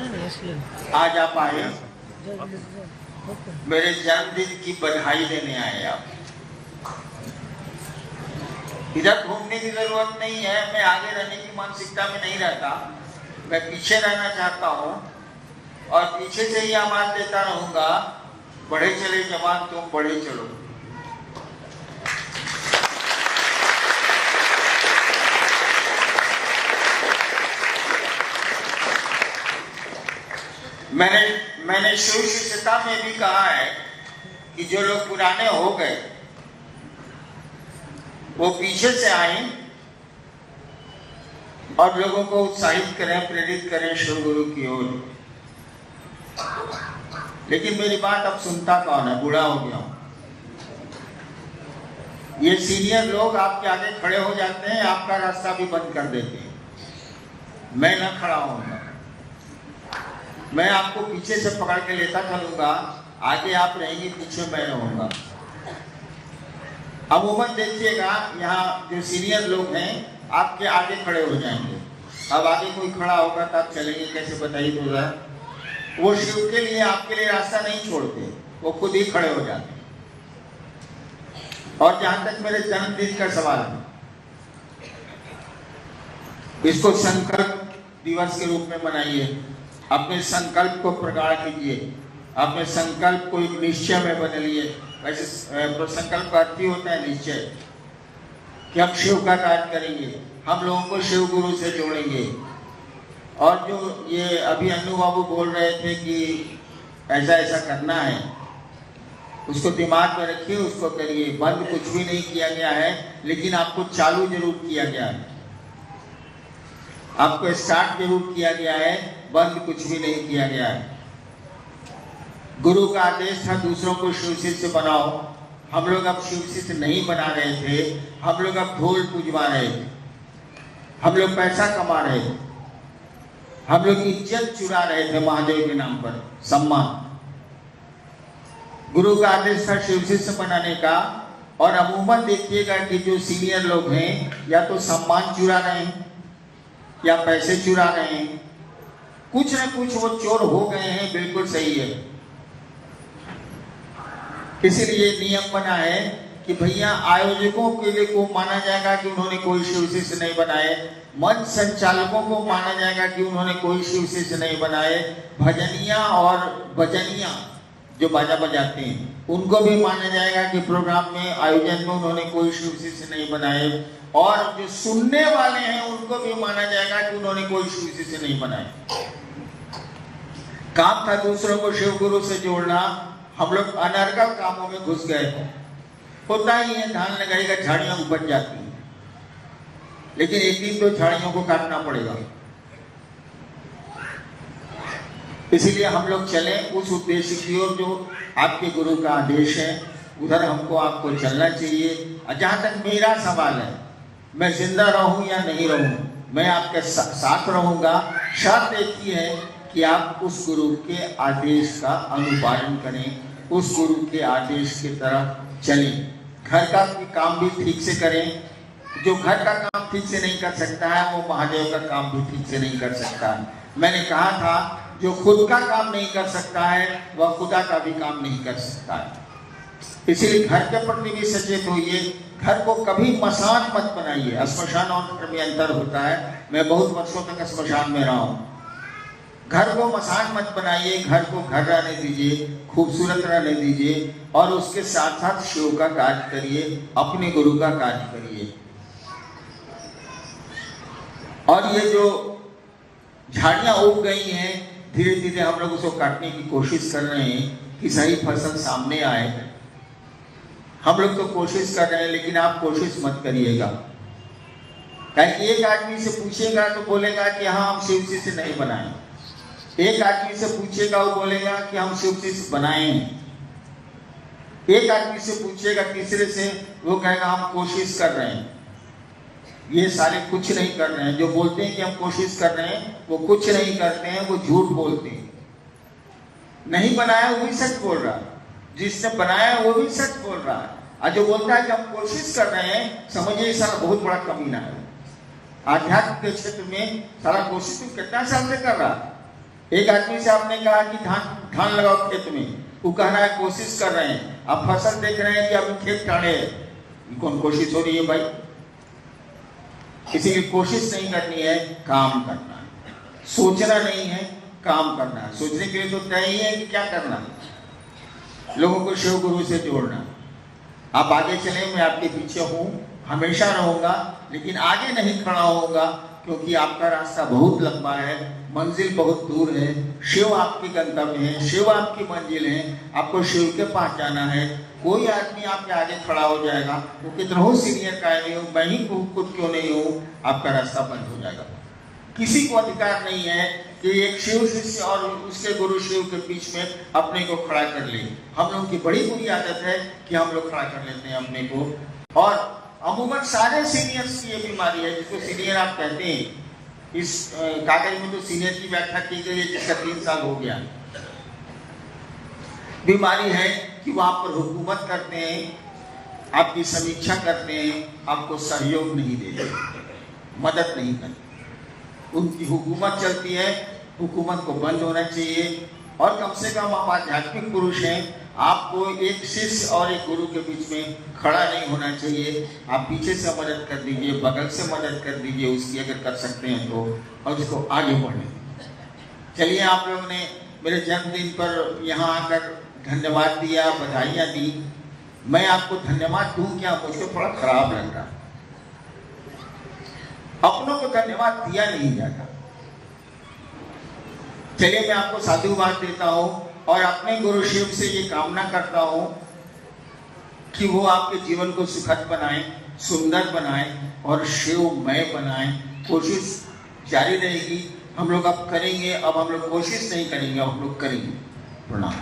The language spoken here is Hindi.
आज आप आए, मेरे जन्मदिन की बधाई देने आए आप। इधर घूमने की जरूरत नहीं है, मैं आगे रहने की मानसिकता में नहीं रहता, मैं पीछे रहना चाहता हूँ और पीछे से ही आवाज देता रहूंगा, बढ़े चले जवान तुम बढ़े चलो। मैंने शिव शिष्यता में भी कहा है कि जो लोग पुराने हो गए वो पीछे से आए और लोगों को उत्साहित करें, प्रेरित करें शिव गुरु की ओर। लेकिन मेरी बात अब सुनता कौन है, बूढ़ा हो गया हूं। ये सीनियर लोग आपके आगे खड़े हो जाते हैं, आपका रास्ता भी बंद कर देते हैं। मैं न खड़ा होऊंगा, मैं आपको पीछे से पकड़ के लेता चलूंगा, आगे आप रहेंगे, पीछे मैं रहूंगा। अमूमन देखिएगा यहाँ जो सीनियर लोग हैं आपके आगे खड़े हो जाएंगे। अब आगे कोई खड़ा होगा तो आप चलेंगे कैसे, बताइए तो जरा। वो शिव के लिए आपके लिए रास्ता नहीं छोड़ते, वो खुद ही खड़े हो जाते। और जहां तक मेरे जन्मदिन का सवाल है, इसको संकल्प दिवस के रूप में मनाइए, अपने संकल्प को प्रगाढ़ कीजिए, अपने संकल्प को एक निश्चय में बदलिए। वैसे संकल्प का अर्थ ही होता है निश्चय, कि हम शिव का कार्य करेंगे, हम लोगों को शिव गुरु से जोड़ेंगे। और जो ये अभी अन्नू बाबू बोल रहे थे कि ऐसा ऐसा करना है, उसको दिमाग में रखिए, उसको करिए। बंद कुछ भी नहीं किया गया है, लेकिन आपको चालू जरूर किया गया है, आपको स्टार्ट जरूर किया गया है, बंद कुछ भी नहीं किया गया है। गुरु का आदेश था दूसरों को शिव शिष्य बनाओ। हम लोग अब शिव शिष्य नहीं बना रहे थे, हम लोग अब ढोल पुजवा रहे थे, हम लोग पैसा कमा रहे थे, हम लोग इज्जत चुरा रहे थे महादेव के नाम पर, सम्मान। गुरु का आदेश था शिव शिष्य बनाने का। और अमूमन देखिएगा कि जो सीनियर लोग हैं या तो सम्मान चुरा रहे हैं या पैसे चुरा रहे हैं, कुछ न कुछ वो चोर हो गए हैं, बिल्कुल सही है। इसीलिए नियम बना है कि भैया आयोजकों के लिए को माना जाएगा कि उन्होंने कोई शिव शिष्य नहीं बनाए, मंच संचालकों को माना जाएगा कि उन्होंने कोई शिव शिष्य नहीं बनाए, भजनिया और भजनिया जो बाजा बजाते हैं उनको भी माना जाएगा कि प्रोग्राम में आयोजन में उन्होंने कोई शिव शिष्य नहीं बनाए, और जो सुनने वाले हैं उनको भी माना जाएगा कि उन्होंने कोई शिव शिष्य नहीं बनाए। काम था दूसरों को शिव गुरु से जोड़ना, हम लोग अनर्गल कामों में घुस गए थे। होता ही है, धान लगाएगा झाड़ियां उपज जाती हैं, लेकिन एक दिन तो झाड़ियों को काटना पड़ेगा। इसीलिए हम लोग चले उस उद्देश्य की ओर जो आपके गुरु का आदेश है, उधर हमको आपको चलना चाहिए। जहां तक मेरा सवाल है, मैं जिंदा रहूं या नहीं रहूं, मैं आपके साथ रहूंगा। शर्त एक ही है कि आप उस गुरु के आदेश का अनुपालन करें, उस गुरु के आदेश की तरफ चलें। घर का काम भी ठीक से करें। जो घर का काम ठीक से नहीं कर सकता है वो महादेव का काम भी ठीक से नहीं कर सकता है। मैंने कहा था जो खुद का काम नहीं कर सकता है वह खुदा का भी काम नहीं कर सकता है। इसीलिए घर के प्रति भी सचेत होइए। घर को कभी मसान मत बनाइए। श्मशान और घर में अंतर होता है। मैं बहुत वर्षों तक श्मशान में रहा हूँ। घर को मसान मत बनाइए, घर को घर रहने दीजिए, खूबसूरत रहने दीजिए, और उसके साथ साथ शिव का कार्य करिए, अपने गुरु का कार्य करिए। और ये जो झाड़ियां उग गई हैं, धीरे धीरे हम लोग उसको काटने की कोशिश कर रहे हैं कि सही फसल सामने आए। हम लोग तो कोशिश कर रहे हैं, लेकिन आप कोशिश मत करिएगा। कहीं एक आदमी से पूछेगा तो बोलेगा कि हाँ हम शिव शिष्य नहीं बनाए, एक आदमी से पूछेगा वो बोलेगा कि हम शिव शिष्य बनाए हैं, एक आदमी से पूछेगा तीसरे से वो कहेगा हम कोशिश कर रहे हैं। ये सारे कुछ नहीं कर रहे हैं। जो बोलते हैं कि हम कोशिश कर रहे हैं वो कुछ नहीं करते हैं, वो झूठ बोलते हैं। नहीं बनाया वो भी सच बोल रहा है, जिसने बनाया वो भी सच बोल रहा है। और जो बोलता है कि हम कोशिश कर रहे हैं, समझिए सारा बहुत बड़ा कमीना है। आध्यात्म के क्षेत्र में सारा कोशिश तो कितना साल से कर रहा है, एक आदमी से आपने कहा कि धान लगाओ खेत में, वो कह रहा है कोशिश कर रहे हैं। आप फसल देख रहे हैं कि अभी खेत टाड़े है, कौन कोशिश हो रही है भाई? इसीलिए कोशिश नहीं करनी है, काम करना है। सोचना नहीं है, काम करना है। सोचने के लिए तो तय ही है कि क्या करना है, लोगों को शिव गुरु से जोड़ना। आप आगे चले, मैं आपके पीछे हूँ, हमेशा रहूंगा, लेकिन आगे नहीं खड़ा होऊंगा, क्योंकि आपका रास्ता बहुत लंबा है, मंजिल बहुत दूर है। शिव आपकी गंतव्य है, शिव आपकी मंजिल है, आपको शिव के पास जाना है। कोई आदमी आपके आगे खड़ा हो जाएगा, वो कितना हो सीनियर का नहीं हो, मैं ही खुद क्यों नहीं हूँ, आपका रास्ता बंद हो जाएगा। किसी को अधिकार नहीं है कि एक शिव शिष्य और उसके गुरु शिव के बीच में अपने को खड़ा कर ले। हम लोगों की बड़ी बुरी आदत है कि हम लोग खड़ा कर लेते हैं अपने को। और अमूमन सारे सीनियर्स की ये बीमारी है, जिसको सीनियर आप कहते हैं। इस कागज में तो सीनियर की व्याख्या की गई है, जिसका 3 साल हो गया। बीमारी है कि वो आप पर हुकूमत करते हैं, आपकी समीक्षा करते हैं, आपको सहयोग नहीं देते, मदद नहीं करते। उनकी हुकूमत चलती है, हुकूमत को बंद होना चाहिए। और कम से कम आप आध्यात्मिक पुरुष हैं, आपको एक शिष्य और एक गुरु के बीच में खड़ा नहीं होना चाहिए। आप पीछे से मदद कर दीजिए, बगल से मदद कर दीजिए उसकी, अगर कर सकते हैं तो, और उसको आगे बढ़े। चलिए, आप लोगों ने मेरे जन्मदिन पर यहाँ आकर धन्यवाद दिया, बधाइयाँ दी। मैं आपको धन्यवाद दूं क्या? मुझको थोड़ा खराब लग रहा। अपनों को धन्यवाद दिया नहीं जाता। चलिए, मैं आपको साधुवाद देता हूँ और अपने गुरु शिव से ये कामना करता हूँ कि वो आपके जीवन को सुखद बनाए, सुंदर बनाए और शिवमय बनाए। कोशिश जारी रहेगी, हम लोग अब करेंगे। अब हम लोग कोशिश नहीं करेंगे, हम लोग करेंगे। प्रणाम।